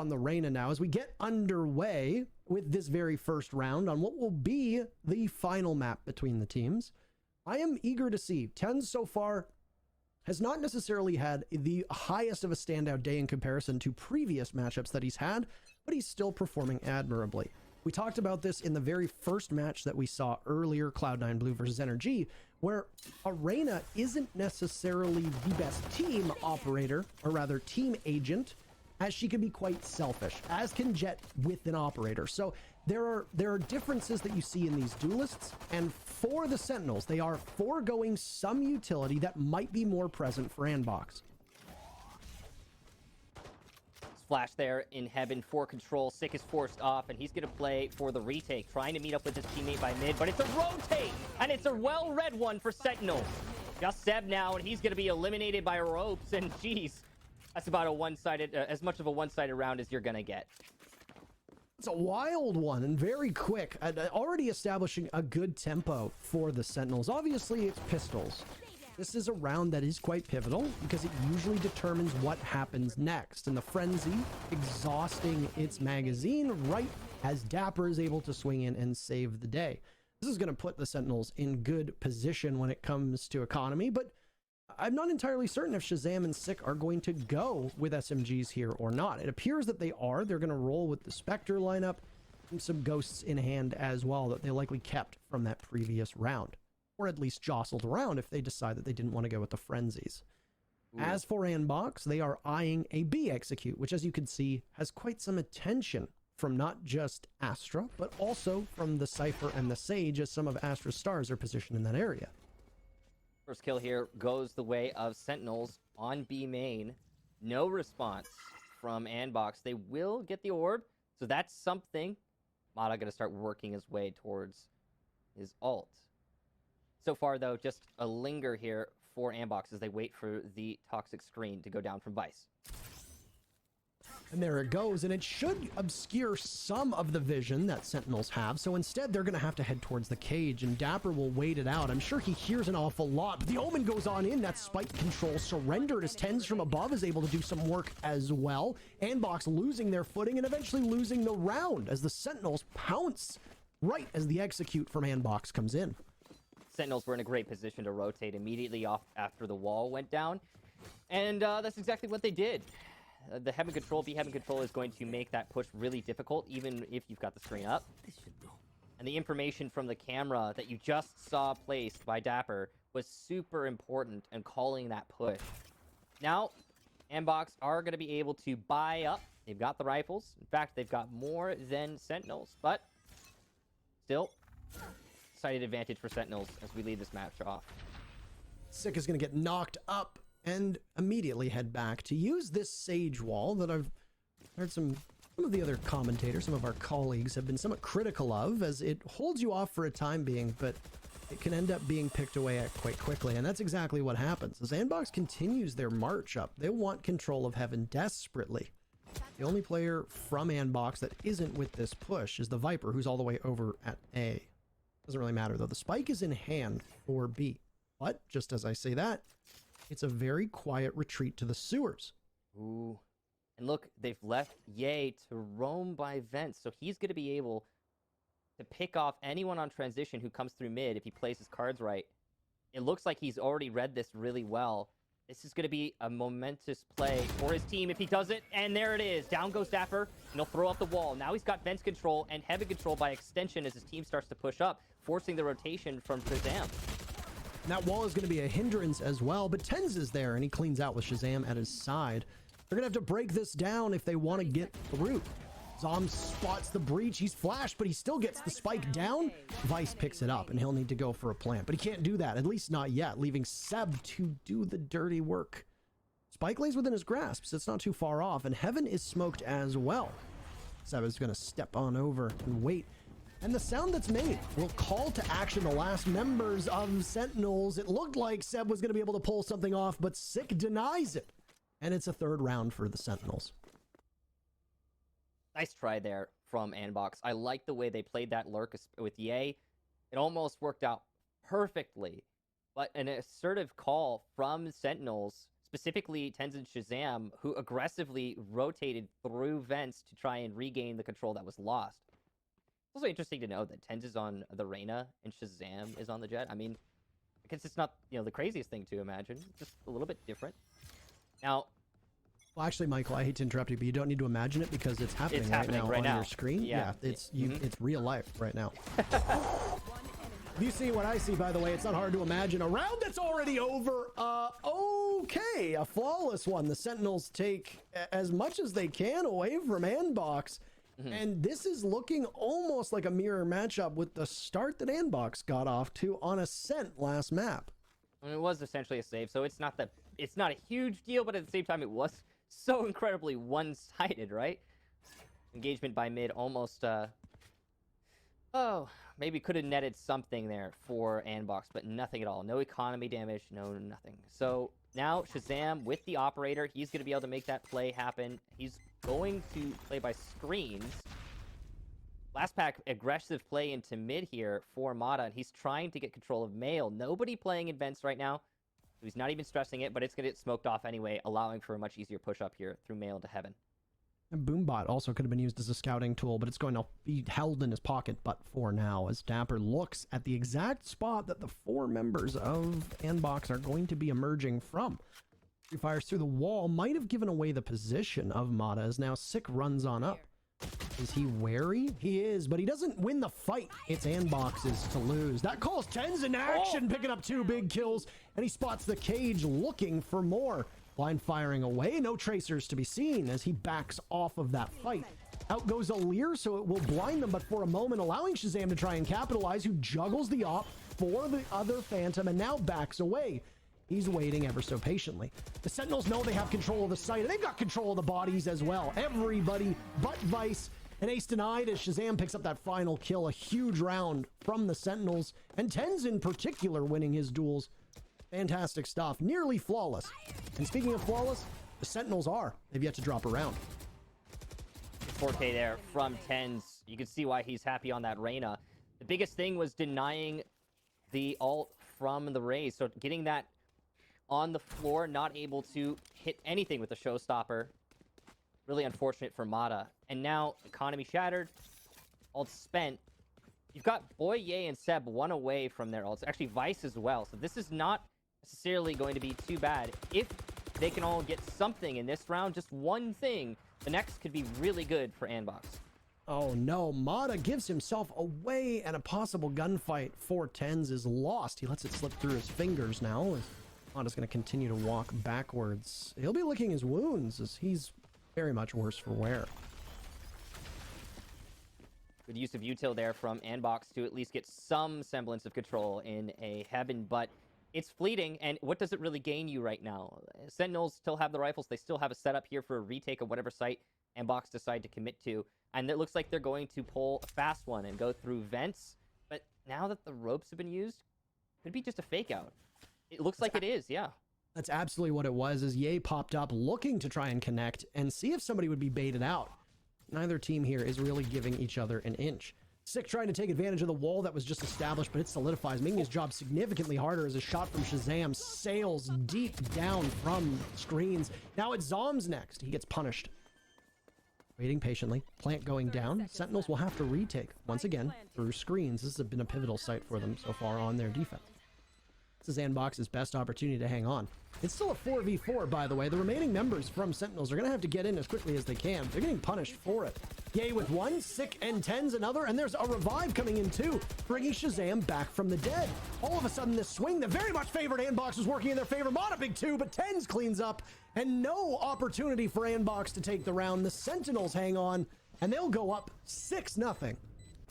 on the Reyna now as we get underway with this very first round on what will be the final map between the teams. I am eager to see. TenZ so far has not necessarily had the highest of a standout day in comparison to previous matchups that he's had, but he's still performing admirably. We talked about this in the very first match that we saw earlier, Cloud9 Blue versus NRG, where Arena isn't necessarily the best team operator, or rather team agent, as she can be quite selfish, as can Jet with an operator. So there are differences that you see in these duelists, and for the Sentinels, they are foregoing some utility that might be more present for Andbox. Flash there in heaven for control. Sick is forced off, and he's going to play for the retake, trying to meet up with his teammate by mid, but it's a rotate, and it's a well-read one for Sentinels. Just Seb now, and he's going to be eliminated by ropes, and geez, that's about a one-sided, as much of a one-sided round as you're going to get. It's a wild one and very quick, already establishing a good tempo for the Sentinels. Obviously, it's pistols. This is a round that is quite pivotal because it usually determines what happens next. And the Frenzy exhausting its magazine right as Dapper is able to swing in and save the day. This is going to put the Sentinels in good position when it comes to economy, but I'm not entirely certain if Shazam and Sick are going to go with SMGs here or not. It appears that they are. They're going to roll with the Spectre lineup and some Ghosts in hand as well that they likely kept from that previous round, or at least jostled around if they decide that they didn't want to go with the Frenzies. Ooh. As for Andbox, they are eyeing a B execute, which as you can see has quite some attention from not just Astra, but also from the Cypher and the Sage, as some of Astra's stars are positioned in that area. First kill here goes the way of Sentinels on B main. No response from Andbox. They will get the orb, so that's something. Mata going to start working his way towards his ult. So far, though, just a linger here for Andbox as they wait for the toxic screen to go down from Vice. And there it goes, and it should obscure some of the vision that Sentinels have, so instead they're going to have to head towards the cage, and Dapper will wait it out. I'm sure he hears an awful lot, but the Omen goes on in. That spike control surrendered as TenZ from above is able to do some work as well. Andbox losing their footing and eventually losing the round as the Sentinels pounce right as the execute from Andbox comes in. Sentinels were in a great position to rotate immediately off after the wall went down, and that's exactly what they did. The Heaven Control, B Heaven Control is going to make that push really difficult, even if you've got the screen up. And the information from the camera that you just saw placed by Dapper was super important in calling that push. Now, Andbox are going to be able to buy up. They've got the rifles. In fact, they've got more than Sentinels, but still, sighted advantage for Sentinels as we lead this match off. Sick is going to get knocked up and immediately head back to use this Sage wall that I've heard some of the other commentators, some of our colleagues have been somewhat critical of, as it holds you off for a time being, but it can end up being picked away at quite quickly. And that's exactly what happens. As Andbox continues their march up, they want control of Heaven desperately. The only player from Andbox that isn't with this push is the Viper, who's all the way over at A. Doesn't really matter though. The spike is in hand for B. But just as I say that, it's a very quiet retreat to the sewers. Ooh. And look, they've left Ye to roam by vents, so he's going to be able to pick off anyone on transition who comes through mid if he plays his cards right. It looks like he's already read this really well. This is going to be a momentous play for his team if he does it. And there it is. Down goes Dapper, and he'll throw out the wall. Now he's got vents control and Heaven control by extension as his team starts to push up, forcing the rotation from Shazam. And that wall is going to be a hindrance as well, but TenZ is there, and he cleans out with Shazam at his side. They're going to have to break this down if they want to get through. Zom spots the breach. He's flashed, but he still gets the spike down. Vice picks it up, and he'll need to go for a plant, but he can't do that, at least not yet, leaving Seb to do the dirty work. Spike lays within his grasp, so it's not too far off, and Heaven is smoked as well. Seb is going to step on over and wait. And the sound that's made will call to action the last members of Sentinels. It looked like Seb was going to be able to pull something off, but Sick denies it. And it's a third round for the Sentinels. Nice try there from Andbox. I like the way they played that lurk with Ye. It almost worked out perfectly. But an assertive call from Sentinels, specifically Tenzin Shazam, who aggressively rotated through vents to try and regain the control that was lost. It's also interesting to know that Tenz is on the Reyna and Shazam is on the Jet. I mean, I guess it's not, the craziest thing to imagine. Just a little bit different. Now, well, actually, Michael, I hate to interrupt you, but you don't need to imagine it because it's happening, right now on your screen. Yeah, it's real life right now. If you see what I see, by the way, it's not hard to imagine. A round that's already over. Okay, a flawless one. The Sentinels take as much as they can away from Andbox. And this is looking almost like a mirror matchup with the start that Andbox got off to on Ascent last map. I mean, it was essentially a save, so it's not a huge deal, but at the same time, it was so incredibly one-sided, right? Engagement by mid almost, maybe could have netted something there for Andbox, but nothing at all. No economy damage, no nothing. So now Shazam with the operator, he's going to be able to make that play happen. He's going to play by screens. Last pack, aggressive play into mid here for Mata, and he's trying to get control of Mail. Nobody playing in vents right now. He's not even stressing it, but it's going to get smoked off anyway, allowing for a much easier push up here through Mail to Heaven. And Boombot also could have been used as a scouting tool, but it's going to be held in his pocket but for now, as Dapper looks at the exact spot that the 4 members of Andbox are going to be emerging from. He fires through the wall, might have given away the position of Mata, as now Sick runs on up. Is he wary? He is, but he doesn't win the fight. It's Andbox's to lose. That calls Tenz in action, picking up 2 big kills, and he spots the cage looking for more. Blind firing away, no tracers to be seen as he backs off of that fight. Out goes Alir, so it will blind them, but for a moment, allowing Shazam to try and capitalize, who juggles the op for the other Phantom and now backs away. He's waiting ever so patiently. The Sentinels know they have control of the site, and they've got control of the bodies as well. Everybody but Vice, and ace denied as Shazam picks up that final kill. A huge round from the Sentinels, and Tenz in particular winning his duels. Fantastic stuff. Nearly flawless. And speaking of flawless, the Sentinels are. They've yet to drop a round. 4K there from Tenz. You can see why he's happy on that Reyna. The biggest thing was denying the ult from the Raze. So getting that on the floor, not able to hit anything with the showstopper. Really unfortunate for Mata. And now, economy shattered. Ult spent. You've got Boye and Seb 1 away from their ults. Actually, Vice as well. So this is not necessarily going to be too bad. If they can all get something in this round, just one thing, the next could be really good for Andbox. Oh no, Mata gives himself away, and a possible gunfight for Tenz is lost. He lets it slip through his fingers now. Mata's going to continue to walk backwards. He'll be licking his wounds as he's very much worse for wear. Good use of util there from Andbox to at least get some semblance of control in a Heaven, but it's fleeting, and what does it really gain you right now? Sentinels still have the rifles. They still have a setup here for a retake of whatever site Andbox decide to commit to, and it looks like they're going to pull a fast one and go through vents, but now that the ropes have been used, could be just a fake out. It looks like it is, yeah. That's absolutely what it was, as Ye popped up looking to try and connect and see if somebody would be baited out. Neither team here is really giving each other an inch. Sick trying to take advantage of the wall that was just established, but it solidifies, making his job significantly harder as a shot from Shazam sails deep down from screens. Now it's Zom's next. He gets punished. Waiting patiently. Plant going down. Sentinels will have to retake, once again, through screens. This has been a pivotal site for them so far on their defense. This is Andbox's best opportunity to hang on. It's still a 4v4, by the way. The remaining members from Sentinels are going to have to get in as quickly as they can. They're getting punished for it. Ye with one, Sick and Tenz another, and there's a revive coming in too, bringing Shazam back from the dead. All of a sudden, this swing that very much favored Andbox was working in their favor. Mata big 2, but Tenz cleans up, and no opportunity for Andbox to take the round. The Sentinels hang on, and they'll go up 6-0.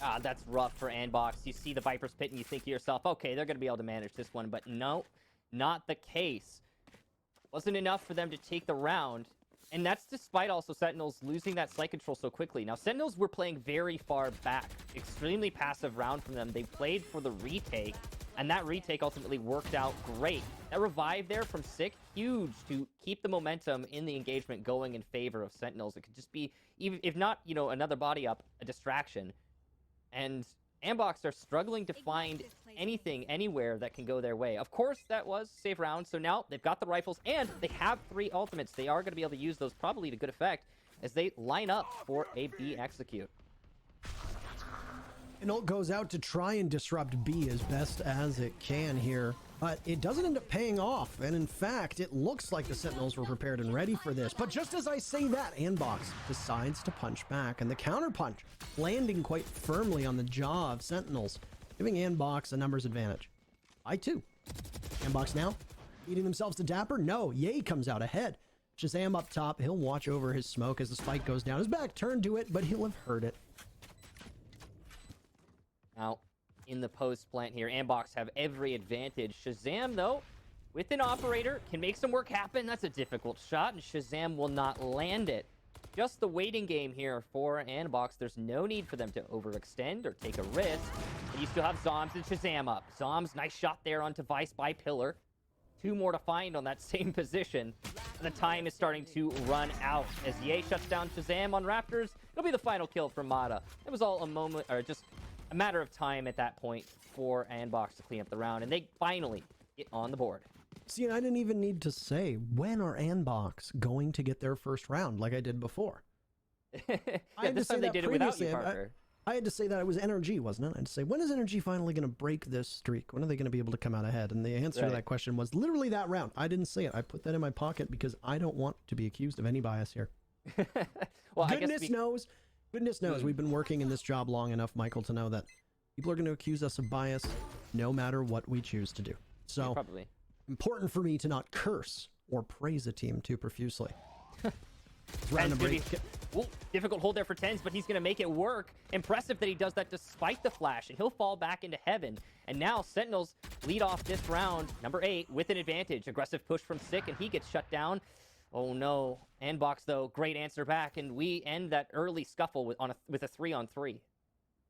Ah, that's rough for Andbox. You see the Viper's Pit and you think to yourself, okay, they're going to be able to manage this one, but no, not the case. Wasn't enough for them to take the round, and that's despite also Sentinels losing that site control so quickly. Now, Sentinels were playing very far back. Extremely passive round from them. They played for the retake, and that retake ultimately worked out great. That revive there from Sick, huge to keep the momentum in the engagement going in favor of Sentinels. It could just be, even if not, another body up, a distraction. And Andbox are struggling to find anything anywhere that can go their way. Of course, that was a safe round, so now they've got the rifles, and they have 3 ultimates. They are going to be able to use those probably to good effect as they line up for a B execute. And ult goes out to try and disrupt B as best as it can here, but it doesn't end up paying off. And in fact, it looks like the Sentinels were prepared and ready for this. But just as I say that, Andbox decides to punch back, and the counter punch landing quite firmly on the jaw of Sentinels, giving Andbox a numbers advantage. By 2. Andbox now leading themselves to Dapper. No, Ye comes out ahead. Shazam up top. He'll watch over his smoke as the spike goes down. His back turned to it, but he'll have heard it. Now, in the post plant here, Andbox have every advantage. Shazam, though, with an operator, can make some work happen. That's a difficult shot, and Shazam will not land it. Just the waiting game here for Andbox. There's no need for them to overextend or take a risk. And you still have Zoms and Shazam up. Zoms, nice shot there onto Vice by Pillar. 2 more to find on that same position. And the time is starting to run out. As Ye shuts down Shazam on Raptors, it'll be the final kill for Mata. It was all a moment, or just a matter of time at that point for Andbox to clean up the round, and they finally get on the board. See, and I didn't even need to say, when are Andbox going to get their first round like I did before? Yeah, this time they did it without you, Parker. I had to say that it was NRG, wasn't it? I had to say, when is NRG finally going to break this streak? When are they going to be able to come out ahead? And the answer to that question was literally that round. I didn't say it. I put that in my pocket because I don't want to be accused of any bias here. Well, Goodness knows we've been working in this job long enough, Michael, to know that people are going to accuse us of bias no matter what we choose to do. So, probably important for me to not curse or praise a team too profusely. Difficult hold there for Tens, but he's going to make it work. Impressive that he does that despite the flash, and he'll fall back into heaven. And now Sentinels lead off this round, number 8, with an advantage. Aggressive push from Sick, and he gets shut down. Oh no. Andbox, though, great answer back, and we end that early scuffle with a 3-on-3.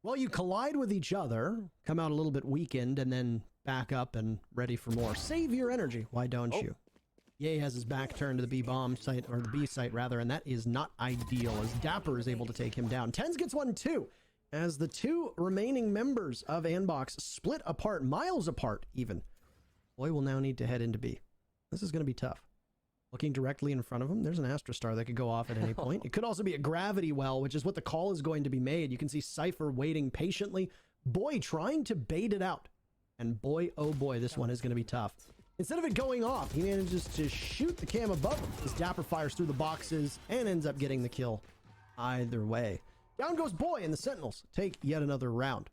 Well, you collide with each other, come out a little bit weakened, and then back up and ready for more. Save your energy, why don't you? Ye has his back turned to the B-bomb site, or the B site rather, and that is not ideal as Dapper is able to take him down. Tens gets one too, as the 2 remaining members of Andbox split apart, miles apart even. Boy will now need to head into B. This is going to be tough. Looking directly in front of him, there's an Astra Star that could go off at any point. It could also be a gravity well, which is what the call is going to be made. You can see Cypher waiting patiently. Boy trying to bait it out. And boy, oh boy, this one is going to be tough. Instead of it going off, he manages to shoot the cam above him as Dapper fires through the boxes and ends up getting the kill. Either way. Down goes Boy, and the Sentinels take yet another round.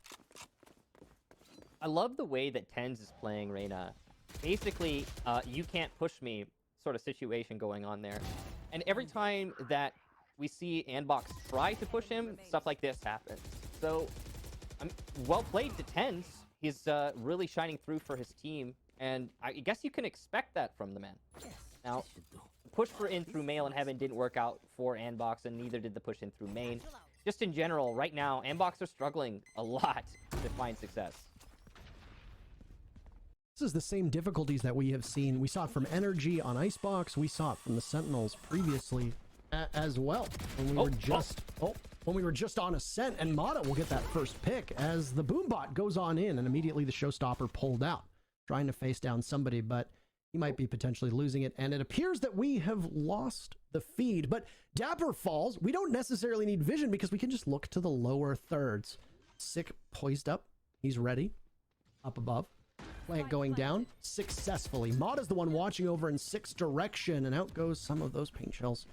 I love the way that Tens is playing Reyna. Basically, you can't push me sort of situation going on there. And every time that we see Andbox try to push him, stuff like this happens. So, well played to Tens. He's really shining through for his team, and I guess you can expect that from the man. Now, the push for in through Male and Heaven didn't work out for Andbox, and neither did the push in through Main. Just in general, right now, Andbox are struggling a lot to find success. This is the same difficulties that we have seen. We saw it from Energy on Icebox. We saw it from the Sentinels previously as well. When we were just on Ascent, and Mata will get that first pick as the Boombot goes on in, and immediately the Showstopper pulled out, trying to face down somebody, but he might be potentially losing it. And it appears that we have lost the feed, but Dapper falls. We don't necessarily need vision because we can just look to the lower thirds. Sick poised up. He's ready. Up above. Plant going down successfully. Mata's the one watching over in Sick's direction, and out goes some of those paint shells.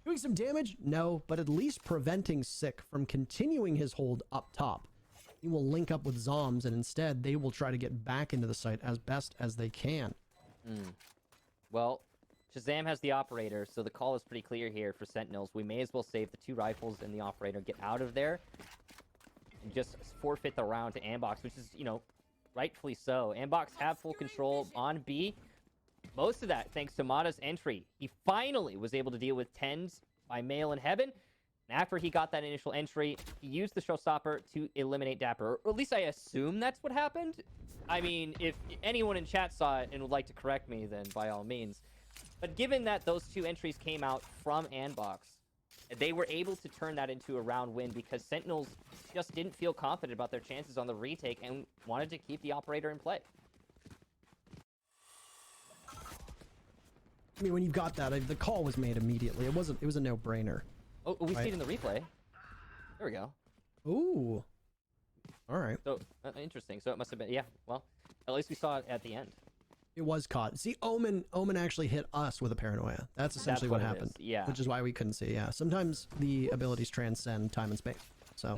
Doing some damage? No, but at least preventing Sick from continuing his hold up top. He will link up with Zoms, and instead they will try to get back into the site as best as they can. Well, Shazam has the operator, so the call is pretty clear here for Sentinels. We may as well save the 2 rifles and the operator, get out of there, and just forfeit the round to Andbox, which is, you know, rightfully so. Andbox have full control on B. Most of that thanks to Mata's entry. He finally was able to deal with Tens by Male and Heaven. And after he got that initial entry, he used the Showstopper to eliminate Dapper. Or at least I assume that's what happened. I mean, if anyone in chat saw it and would like to correct me, then by all means. But given that those 2 entries came out from Andbox, They were able to turn that into a round win because Sentinels just didn't feel confident about their chances on the retake and wanted to keep the operator in play. I mean, when you got that, the call was made immediately. It was a no-brainer. Oh, we right? see it in the replay. There we go. Ooh. All right. So, interesting. So it must have been, yeah, well, at least we saw it at the end. It was caught. See, Omen actually hit us with a paranoia. That's essentially what happened. Yeah. Which is why we couldn't see. Yeah. Sometimes the abilities transcend time and space. So.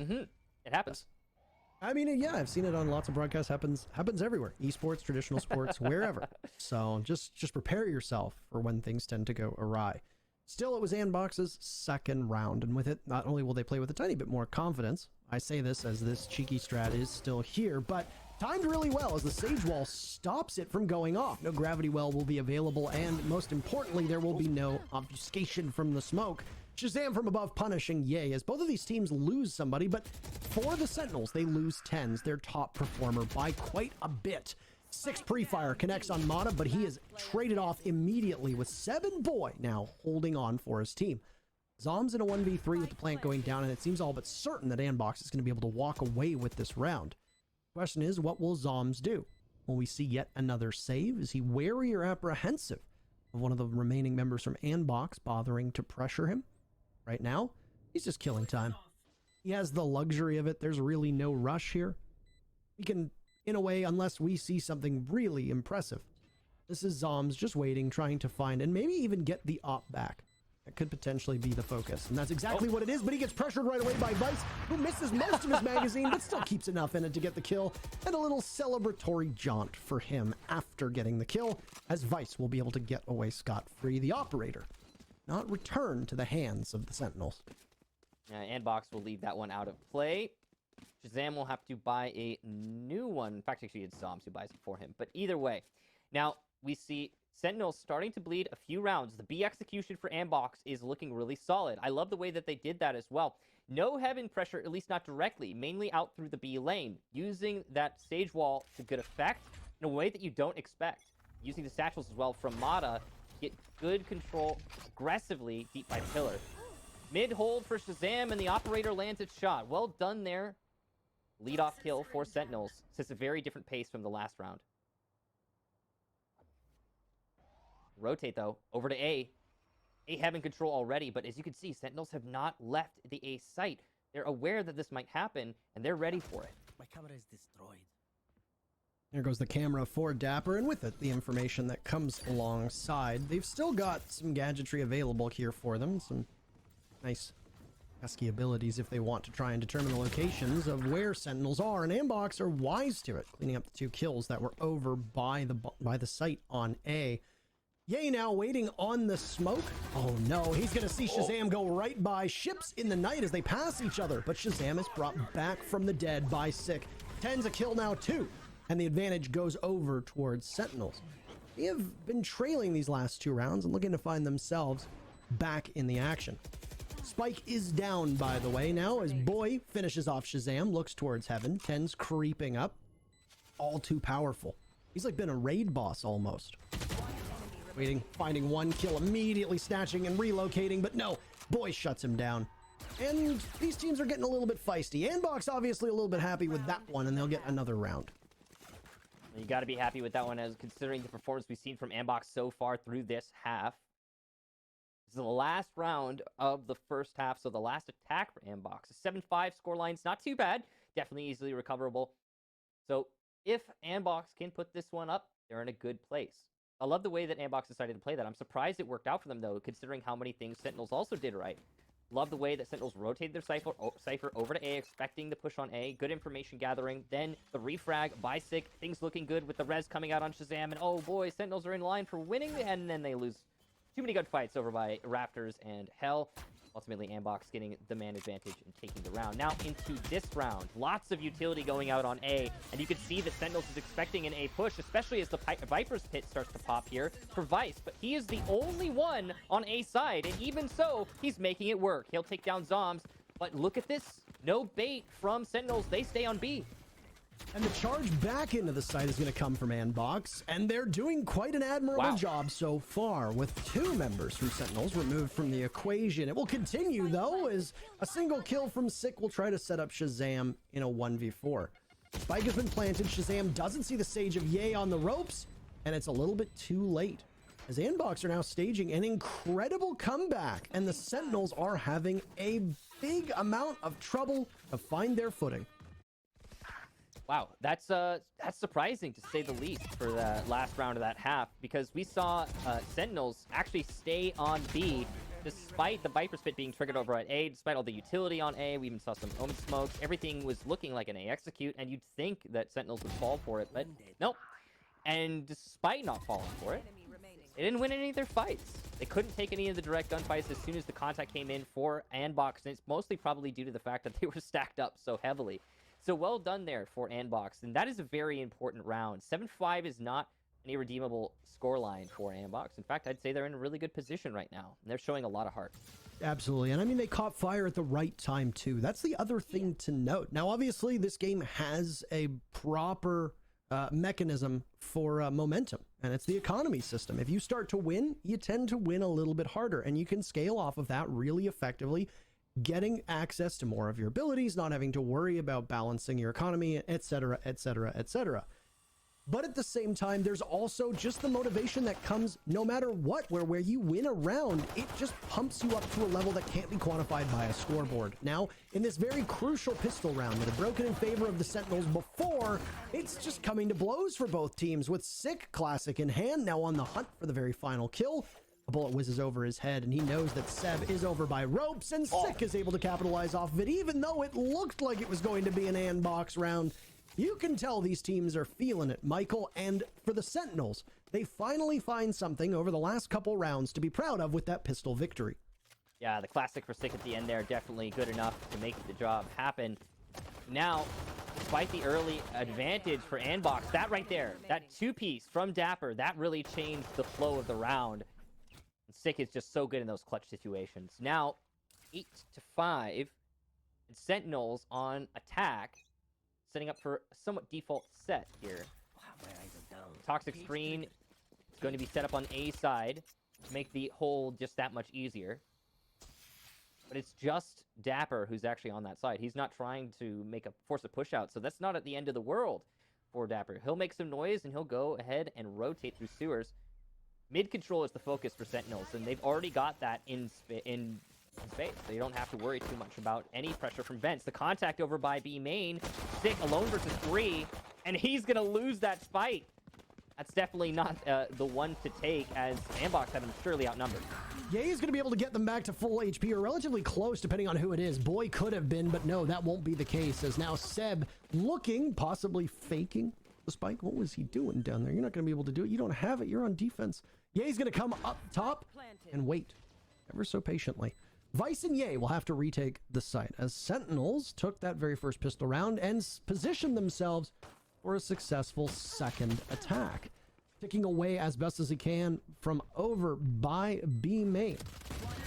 It happens. I mean, yeah, I've seen it on lots of broadcasts. Happens everywhere. Esports, traditional sports, wherever. So just prepare yourself for when things tend to go awry. Still, it was Andbox's second round, and with it, not only will they play with a tiny bit more confidence. I say this as this cheeky strat is still here, but timed really well as the Sage Wall stops it from going off. No Gravity Well will be available, and most importantly, there will be no obfuscation from the smoke. Shazam from above punishing Yay as both of these teams lose somebody, but for the Sentinels, they lose Tens, their top performer, by quite a bit. 6 pre-fire connects on Mata, but he is traded off immediately with 7 Boy now holding on for his team. Zom's in a 1v3 with the plant going down, and it seems all but certain that Andbox is going to be able to walk away with this round. Question is, what will Zoms do? Will we see yet another save? Is he wary or apprehensive of one of the remaining members from Andbox bothering to pressure him? Right now, he's just killing time. He has the luxury of it. There's really no rush here. He can, in a way, unless we see something really impressive. This is Zoms just waiting, trying to find, and maybe even get the op back. That could potentially be the focus. And that's exactly what it is, but he gets pressured right away by Vice, who misses most of his magazine, but still keeps enough in it to get the kill. And a little celebratory jaunt for him after getting the kill, as Vice will be able to get away scot-free. The operator not return to the hands of the Sentinels. Andbox will leave that one out of play. Shazam will have to buy a new one. In fact, actually, it's Zoms who buys it for him. But either way, now we see Sentinels starting to bleed a few rounds. The B execution for Andbox is looking really solid. I love the way that they did that as well. No heaven pressure, at least not directly, mainly out through the B lane, using that Sage Wall to good effect in a way that you don't expect. Using the satchels as well from Mata, get good control aggressively deep by pillar. Mid hold for Shazam, and the operator lands its shot. Well done there. Lead off kill for Sentinels. It's a very different pace from the last round. Rotate though over to A. A having control already, but as you can see, Sentinels have not left the A site. They're aware that this might happen, and they're ready for it. My camera is destroyed. There goes the camera for Dapper, and with it, the information that comes alongside. They've still got some gadgetry available here for them. Some nice pesky abilities if they want to try and determine the locations of where Sentinels are, and Andbox are wise to it, cleaning up the 2 kills that were over by the site on A. Yay now waiting on the smoke. Oh no, he's gonna see Shazam go right by. Ships in the night as they pass each other, but Shazam is brought back from the dead by Sick. Ten's a kill now too, and the advantage goes over towards Sentinels. They have been trailing these last 2 rounds and looking to find themselves back in the action. Spike is down, by the way, now as Boy finishes off Shazam, looks towards heaven. Ten's creeping up. All too powerful. He's like been a raid boss almost. Waiting, finding 1 kill, immediately snatching and relocating, but no, Boy shuts him down. And these teams are getting a little bit feisty. Andbox obviously a little bit happy with that one, and they'll get another round. You got to be happy with that one, as considering the performance we've seen from Andbox so far through this half. This is the last round of the first half, so the last attack for Andbox. A 7-5 scoreline's not too bad, definitely easily recoverable. So if Andbox can put this one up, they're in a good place. I love the way that Andbox decided to play that. I'm surprised it worked out for them, though, considering how many things Sentinels also did right. Love the way that Sentinels rotated their Cypher over to A, expecting the push on A. Good information gathering. Then the refrag by Sick. Things looking good with the res coming out on Shazam. And oh boy, Sentinels are in line for winning. And then they lose too many good fights over by Raptors and Hell. Ultimately, Andbox getting the man advantage and taking the round. Now into this round. Lots of utility going out on A. And you can see that Sentinels is expecting an A push, especially as the Viper's Pit starts to pop here for Vice. But he is the only one on A side. And even so, he's making it work. He'll take down Zoms. But look at this. No bait from Sentinels. They stay on B. And the charge back into the site is going to come from Andbox, and they're doing quite an admirable job so far, with 2 members from Sentinels removed from the equation. It will continue, though, as a single kill from Sick will try to set up Shazam in a 1v4. Spike has been planted. Shazam doesn't see the Sage of Yay on the ropes, and it's a little bit too late, as Andbox are now staging an incredible comeback, and the Sentinels are having a big amount of trouble to find their footing. Wow, that's surprising to say the least for the last round of that half, because we saw Sentinels actually stay on B despite the Viper Spit being triggered over at A, despite all the utility on A. We even saw some Omen smokes. Everything was looking like an A execute, and you'd think that Sentinels would fall for it, but nope. And despite not falling for it, they didn't win any of their fights. They couldn't take any of the direct gunfights as soon as the contact came in for Andbox, and it's mostly probably due to the fact that they were stacked up so heavily. So well done there for Andbox, and that is a very important round. 7-5 is not an irredeemable scoreline for Andbox. In fact, I'd say they're in a really good position right now, and they're showing a lot of heart. Absolutely, and I mean, they caught fire at the right time, too. That's the other thing to note. Now, obviously, this game has a proper mechanism for momentum, and it's the economy system. If you start to win, you tend to win a little bit harder, and you can scale off of that really effectively, getting access to more of your abilities, not having to worry about balancing your economy, etc., etc., etc. But at the same time, there's also just the motivation that comes no matter what, where you win a round, it just pumps you up to a level that can't be quantified by a scoreboard. Now, in this very crucial pistol round that had broken in favor of the Sentinels before, it's just coming to blows for both teams, with Sick Classic in hand, now on the hunt for the very final kill. A bullet whizzes over his head, and he knows that Seb is over by ropes, and Sick is able to capitalize off of it, even though it looked like it was going to be an Andbox round. You can tell these teams are feeling it, Michael, and for the Sentinels, they finally find something over the last couple rounds to be proud of with that pistol victory. Yeah, the classic for Sick at the end there, definitely good enough to make the job happen. Now, despite the early advantage for Andbox, that right there, that 2-piece from Dapper, that really changed the flow of the round. And Sick is just so good in those clutch situations. Now, 8-5, and Sentinels on attack, setting up for a somewhat default set here. Toxic Screen is going to be set up on A side to make the hold just that much easier. But it's just Dapper who's actually on that side. He's not trying to force a push out, so that's not at the end of the world for Dapper. He'll make some noise, and he'll go ahead and rotate through sewers. Mid control is the focus for Sentinels, and they've already got that in space, so you don't have to worry too much about any pressure from vents. The contact over by B main, Sick alone versus 3, and he's gonna lose that fight. That's definitely not the one to take, as Andbox have him surely outnumbered. Yay is going to be able to get them back to full HP, or relatively close, depending on who it is. Boy could have been, but no, that won't be the case, as now Seb looking, possibly faking the spike. What was he doing down there? You're not going to be able to do it. You don't have it. You're on defense. Yay's going to come up top and wait ever so patiently. Vice and Yay will have to retake the site, as Sentinels took that very first pistol round and positioned themselves for a successful second attack, ticking away as best as he can from over by B main.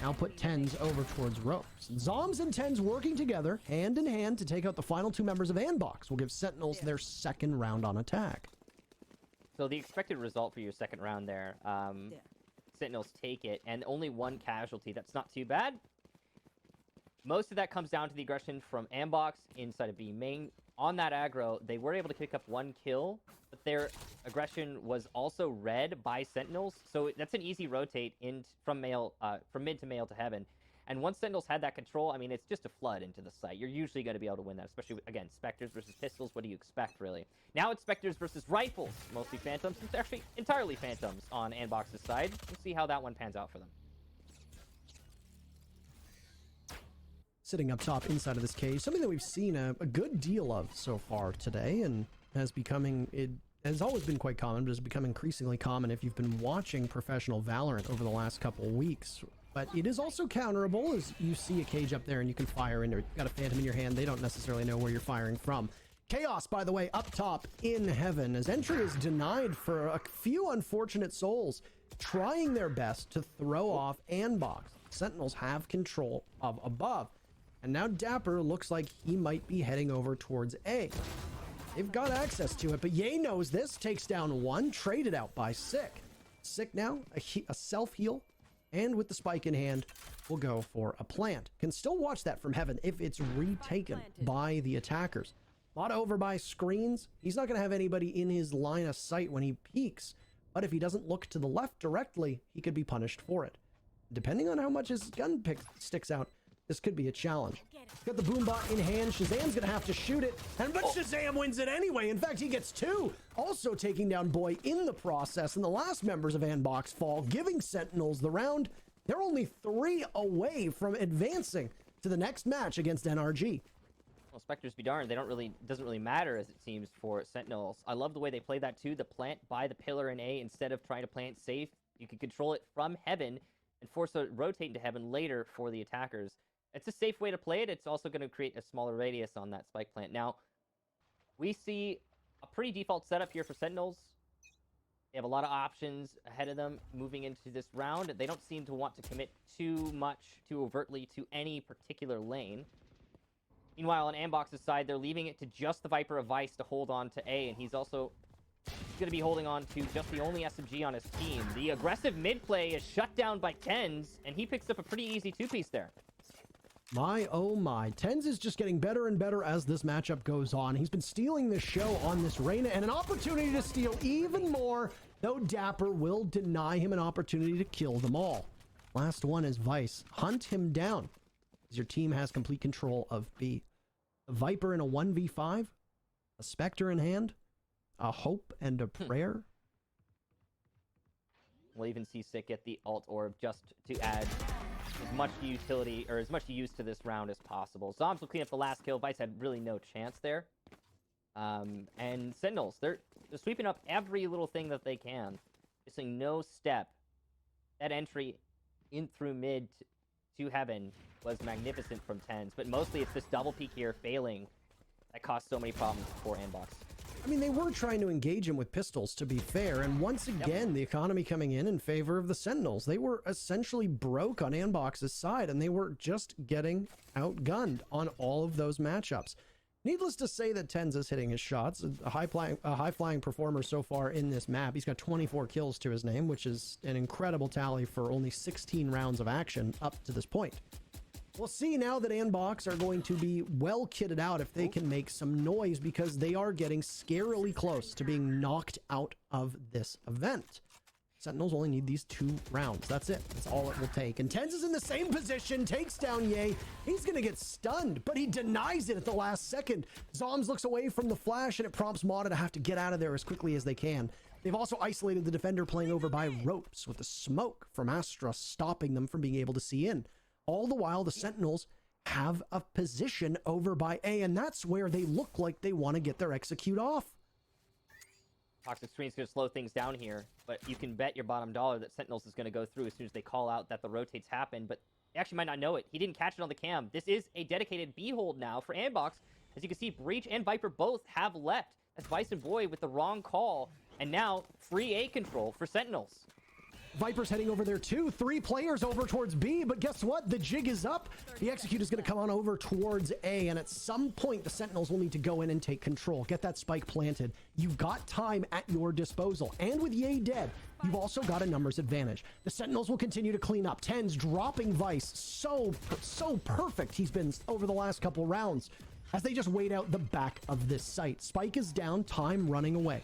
Now put 10s over towards ropes. Zoms and 10s working together, hand in hand, to take out the final 2 members of Andbox will give Sentinels their second round on attack. So the expected result for your second round there, Sentinels take it, and only 1 casualty. That's not too bad. Most of that comes down to the aggression from Andbox inside of B main. On that aggro, they were able to pick up 1 kill, but their aggression was also read by Sentinels, so that's an easy rotate from mid to mail to heaven. And once Sentinels had that control, I mean, it's just a flood into the site. You're usually going to be able to win that, especially, again, Spectres versus Pistols. What do you expect, really? Now it's Spectres versus Rifles, mostly Phantoms. It's actually entirely Phantoms on Andbox's side. We'll see how that one pans out for them. Sitting up top inside of this cage, something that we've seen a good deal of so far today, and it has always been quite common, but has become increasingly common if you've been watching professional Valorant over the last couple of weeks. But it is also counterable, as you see a cage up there and you can fire into it. You've got a Phantom in your hand, they don't necessarily know where you're firing from. Chaos, by the way, up top in heaven, as entry is denied for a few unfortunate souls trying their best to throw off Andbox. Sentinels have control of above. And now Dapper looks like he might be heading over towards A. They've got access to it, but Ye knows this. Takes down one, traded out by Sick. Sick now, a self-heal, and with the spike in hand, will go for a plant. Can still watch that from heaven if it's retaken by the attackers. Mata over by screens. He's not going to have anybody in his line of sight when he peeks, but if he doesn't look to the left directly, he could be punished for it. Depending on how much his gun pick sticks out, this could be a challenge. Got the boombot in hand. Shazam's gonna have to shoot it, but Shazam wins it anyway. In fact, he gets two, also taking down Boy in the process. And the last members of Andbox fall, giving Sentinels the round. They're only 3 away from advancing to the next match against NRG. Well, Spectres be darned, doesn't really matter as it seems for Sentinels. I love the way they play that too. The plant by the pillar in A instead of trying to plant safe. You can control it from heaven and force it to rotate into heaven later for the attackers. It's a safe way to play it. It's also going to create a smaller radius on that spike plant. Now, we see a pretty default setup here for Sentinels. They have a lot of options ahead of them moving into this round. They don't seem to want to commit too overtly to any particular lane. Meanwhile, on Andbox's side, they're leaving it to just the Viper of Vice to hold on to A, and he's also going to be holding on to just the only SMG on his team. The aggressive mid play is shut down by Tens, and he picks up a pretty easy 2-piece there. My, oh my. Tens is just getting better and better as this matchup goes on. He's been stealing the show on this Reyna, and an opportunity to steal even more, though Dapper will deny him an opportunity to kill them all. Last one is Vice. Hunt him down, as your team has complete control of B. A Viper in a 1v5, a Spectre in hand, a hope and a prayer. We'll even see Sick get the alt orb just to add as much utility or as much use to this round as possible. Zombs will clean up the last kill. Vice had really no chance there. And Sentinels, they're sweeping up every little thing that they can. Missing no step. That entry in through mid to heaven was magnificent from Tens, but mostly it's this double peek here failing that caused so many problems for Andbox. I mean, they were trying to engage him with pistols, to be fair, and once again, the economy coming in favor of the Sentinels. They were essentially broke on Andbox's side, and they were just getting outgunned on all of those matchups. Needless to say that Tens is hitting his shots. A high-flying performer so far in this map. He's got 24 kills to his name, which is an incredible tally for only 16 rounds of action up to this point. We'll see now that Andbox are going to be well kitted out if they can make some noise, because they are getting scarily close to being knocked out of this event. Sentinels only need these 2 rounds. That's it. That's all it will take. And Tens is in the same position, takes down Ye. He's going to get stunned, but he denies it at the last second. Zombs looks away from the flash, and it prompts Mata to have to get out of there as quickly as they can. They've also isolated the defender playing over by ropes, with the smoke from Astra stopping them from being able to see in. All the while, the Sentinels have a position over by A, and that's where they look like they want to get their execute off. Toxic Screen's going to slow things down here, but you can bet your bottom dollar that Sentinels is going to go through as soon as they call out that the rotates happen, but they actually might not know it. He didn't catch it on the cam. This is a dedicated B-hold now for Andbox. As you can see, Breach and Viper both have left. That's Vice and Boy with the wrong call, and now free A control for Sentinels. Viper's heading over there too. 3 players over towards B, but guess what? The jig is up. The execute is going to come on over towards A, and at some point, the Sentinels will need to go in and take control. Get that spike planted. You've got time at your disposal, and with Ye dead, you've also got a numbers advantage. The Sentinels will continue to clean up. Tens dropping Vice. So perfect he's been over the last couple rounds, as they just wait out the back of this site. Spike is down, time running away.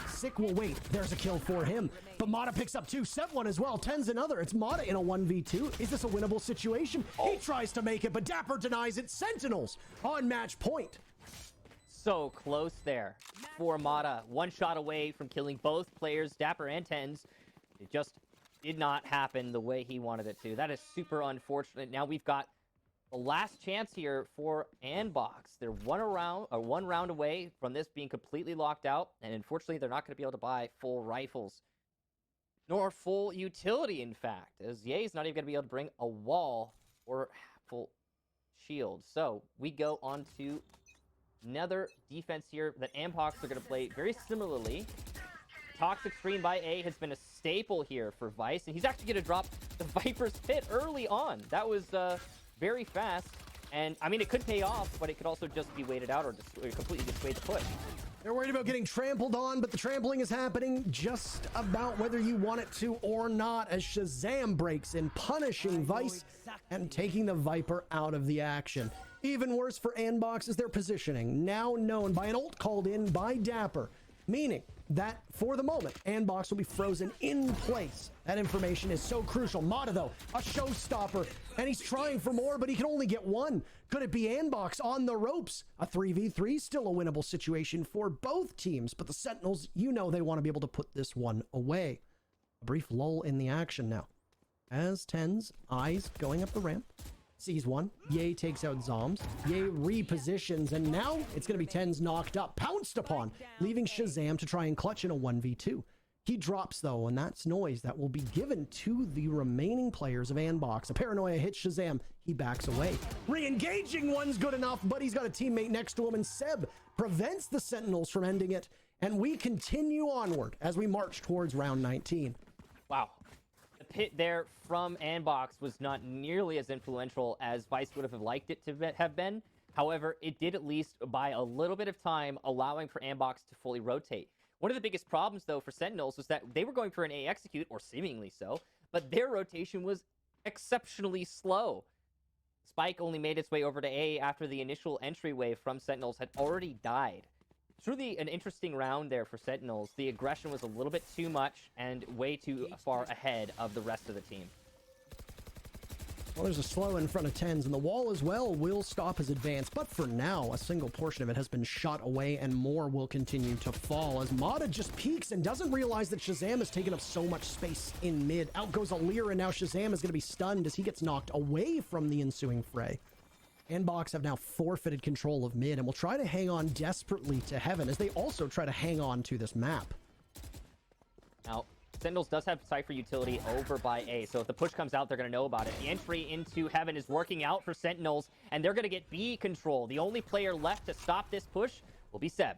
Sick will wait. There's a kill for him. But Mata picks up 2, set 1 as well. Tens another. It's Mata in a 1v2. Is this a winnable situation? He tries to make it, but Dapper denies it. Sentinels on match point. So close there for Mata. 1 shot away from killing both players, Dapper and Tens. It just did not happen the way he wanted it to. That is super unfortunate. Now we've got the last chance here for Andbox. They're one round away from this being completely locked out, and unfortunately, they're not going to be able to buy full rifles, nor full utility, in fact, as Ye's not even going to be able to bring a wall or full shield. So we go on to another defense here that Andbox are going to play very similarly. Toxic Screen by A has been a staple here for Vice, and he's actually going to drop the Viper's Pit early on. That was very fast, And I mean, it could pay off, but it could also just be waited out or completely dissuade the push. They're worried about getting trampled on, but the trampling is happening just about whether you want it to or not, as Shazam breaks in, punishing Vice and taking the Viper out of the action. Even worse for Andbox is their positioning, now known by an ult called in by Dapper, meaning that for the moment, Andbox will be frozen in place. That information is so crucial. Mata, though, a showstopper, and he's trying for more, but he can only get one. Could it be Andbox on the ropes? A 3v3, still a winnable situation for both teams, but the Sentinels, you know they want to be able to put this one away. A brief lull in the action now, as Ten's eyes going up the ramp. Sees one. Ye takes out Zombs. Ye repositions, and now it's going to be Ten's knocked up, pounced upon, leaving Shazam to try and clutch in a 1v2. He drops, though, and that's noise that will be given to the remaining players of Andbox. A paranoia hits Shazam. He backs away. Re-engaging one's good enough, but he's got a teammate next to him, and Seb prevents the Sentinels from ending it, and we continue onward as we march towards round 19. Wow. The pit there from Andbox was not nearly as influential as Vice would have liked it to have been. However, it did at least buy a little bit of time, allowing for Andbox to fully rotate. One of the biggest problems, though, for Sentinels was that they were going for an A execute, or seemingly so, but their rotation was exceptionally slow. Spike only made its way over to A after the initial entry wave from Sentinels had already died. Truly an interesting round there for Sentinels. The aggression was a little bit too much and way too far ahead of the rest of the team. Well, there's a slow in front of Tens, and the wall as well will stop his advance. But for now, a single portion of it has been shot away, and more will continue to fall as Mata just peeks and doesn't realize that Shazam has taken up so much space in mid. Out goes Alir, and now Shazam is going to be stunned as he gets knocked away from the ensuing fray. Andbox have now forfeited control of mid and will try to hang on desperately to Heaven as they also try to hang on to this map. Now, Sentinels does have Cypher utility over by A, so if the push comes out, they're going to know about it. The entry into Heaven is working out for Sentinels, and they're going to get B control. The only player left to stop this push will be Seb.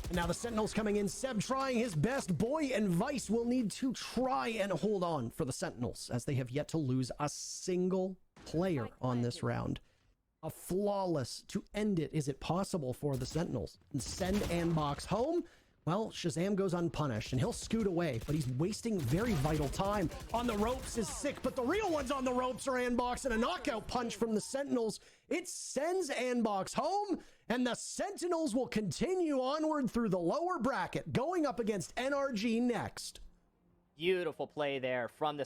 And now the Sentinels coming in, Seb trying his best. Boy and Vice will need to try and hold on for the Sentinels, as they have yet to lose a single player on this round. A flawless to end it. Is it possible for the Sentinels? And send Andbox home? Well, Shazam goes unpunished, and he'll scoot away, but he's wasting very vital time. On the ropes is sick, but the real ones on the ropes are Andbox, and a knockout punch from the Sentinels. It sends Andbox home, and the Sentinels will continue onward through the lower bracket, going up against NRG next. Beautiful play there from the